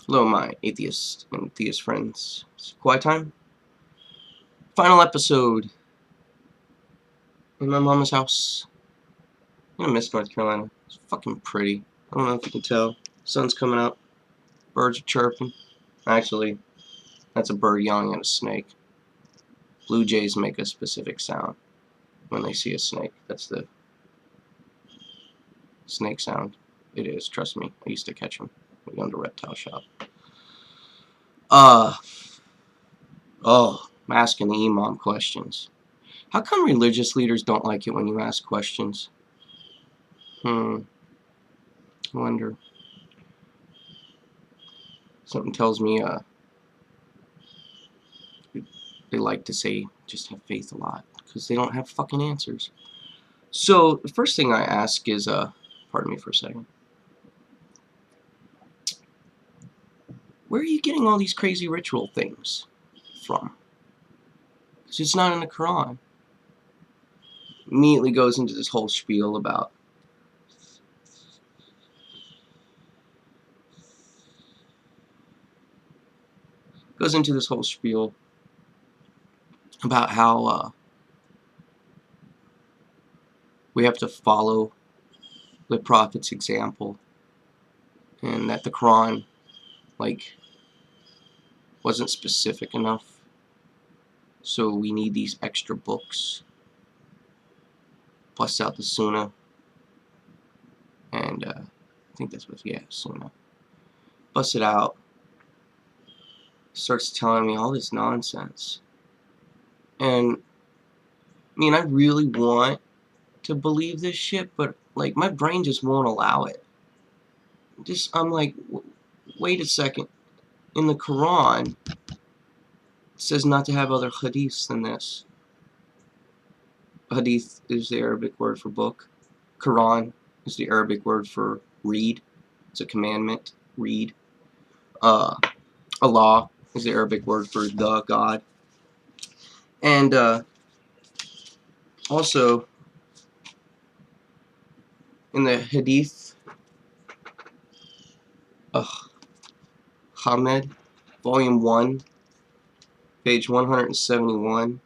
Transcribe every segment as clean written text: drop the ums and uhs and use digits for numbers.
Hello, my atheist and theist friends. It's quiet time. Final episode in my mama's house. I'm gonna miss North Carolina. It's fucking pretty. I don't know if you can tell. Sun's coming up. Birds are chirping. Actually, that's a bird yelling at a snake. Blue jays make a specific sound when they see a snake. That's the snake sound. It is, trust me. I used to catch them. We owned a reptile shop. I'm asking the imam questions. How come religious leaders don't like it when you ask questions? I wonder. Something tells me they like to say just have faith a lot because they don't have fucking answers. So the first thing I ask is pardon me for a second. Where are you getting all these crazy ritual things from? Because it's not in the Koran. Immediately goes into this whole spiel about how we have to follow the Prophet's example, and that the Quran, wasn't specific enough, so we need these extra books. Bust out the Sunnah, and I think that's what, Sunnah. Bust it out. Starts telling me all this nonsense. And, I mean, I really want to believe this shit, but, my brain just won't allow it. I'm like, wait a second. In the Quran, it says not to have other hadiths than this. Hadith is the Arabic word for book. Quran is the Arabic word for read. It's a commandment, read. Allah is the Arabic word for the God. And also, in the Hadith, Hamed, Volume 1, page 171,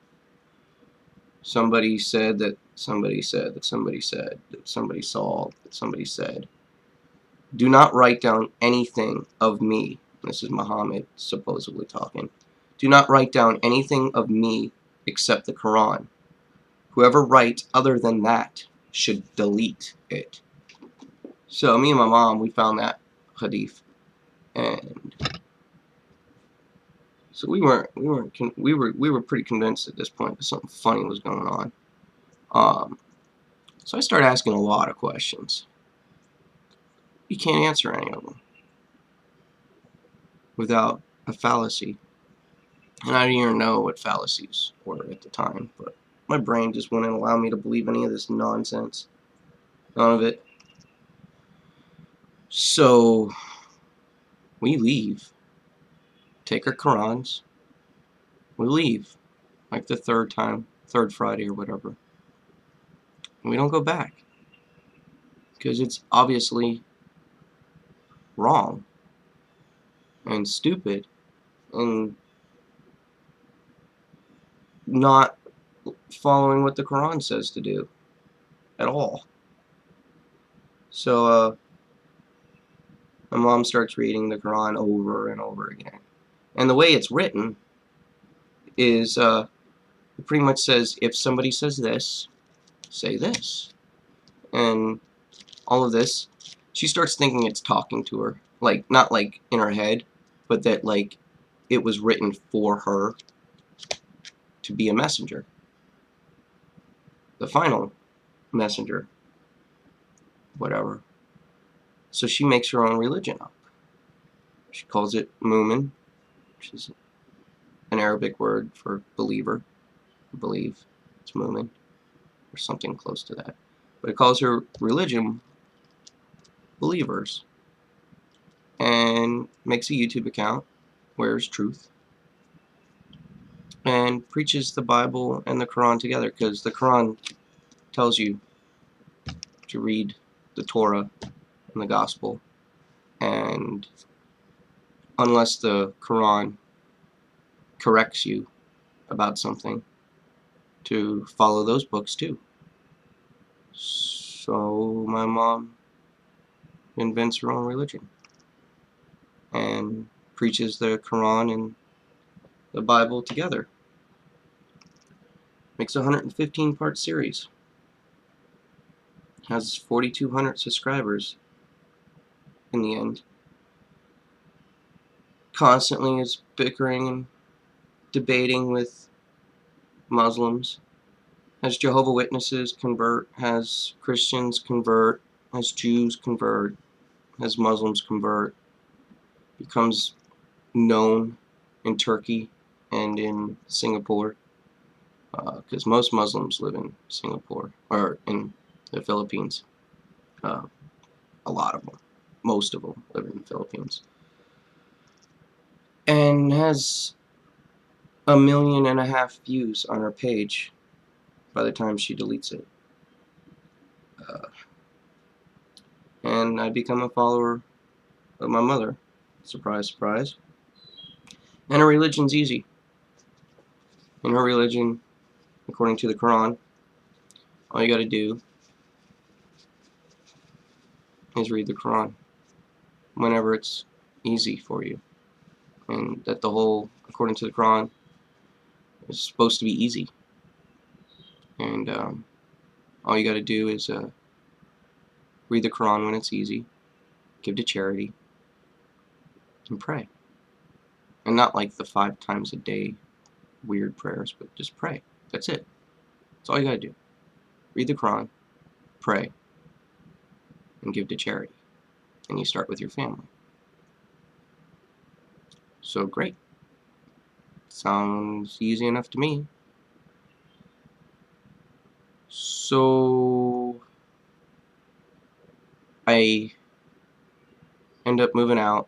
somebody said that somebody said that somebody said that somebody saw that somebody said, do not write down anything of me. This is Muhammad supposedly talking. Do not write down anything of me except the Quran. Whoever writes other than that should delete it. So me and my mom, we found that hadith, and so we were pretty convinced at this point that something funny was going on. So I started asking a lot of questions. You can't answer any of them without a fallacy. And I didn't even know what fallacies were at the time, but my brain just wouldn't allow me to believe any of this nonsense. None of it. So we leave. Take our Qurans. We leave. Like the third Friday or whatever. And we don't go back. Because it's obviously wrong. And stupid. And not following what the Quran says to do. At all. So, my mom starts reading the Quran over and over again. And the way it's written is, it pretty much says, if somebody says this, say this. And all of this, she starts thinking it's talking to her. Not in her head, but that, it was written for her to be a messenger. The final messenger. Whatever. So she makes her own religion up. She calls it Mu'min, which is an Arabic word for believer. Believe. It's Mu'min. Or something close to that. But it calls her religion Believers. And makes a YouTube account, Where's Truth, and preaches the Bible and the Quran together, because the Quran tells you to read the Torah and the Gospel, and unless the Quran corrects you about something, to follow those books too. So my mom invents her own religion and preaches the Quran and the Bible together. Makes a 115-part series. Has 4,200 subscribers in the end. Constantly is bickering and debating with Muslims. Has Jehovah Witnesses convert, has Christians convert, has Jews convert, has Muslims convert. Becomes known in Turkey and in Singapore, because most Muslims live in Singapore, or in the Philippines. A lot of them, most of them live in the Philippines. And has 1.5 million views on her page by the time she deletes it. And I become a follower of my mother. Surprise, surprise. And her religion's easy. In her religion, according to the Quran, all you gotta do is read the Quran whenever it's easy for you. And that the whole, according to the Quran, is supposed to be easy. And all you gotta do is read the Quran when it's easy, give to charity, and pray. And not like the 5 times a day weird prayers, but just pray. That's it. That's all you gotta do. Read the Quran, pray, and give to charity. And you start with your family. So great. Sounds easy enough to me. So I end up moving out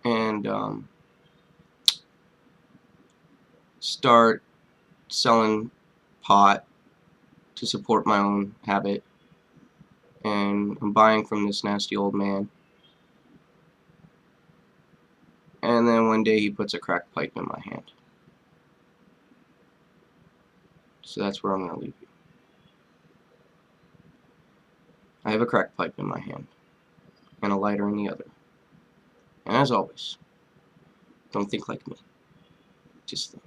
and start selling pot to support my own habit, and I'm buying from this nasty old man. And then one day he puts a crack pipe in my hand. So that's where I'm going to leave you. I have a crack pipe in my hand and a lighter in the other. And as always, don't think like me. Just think.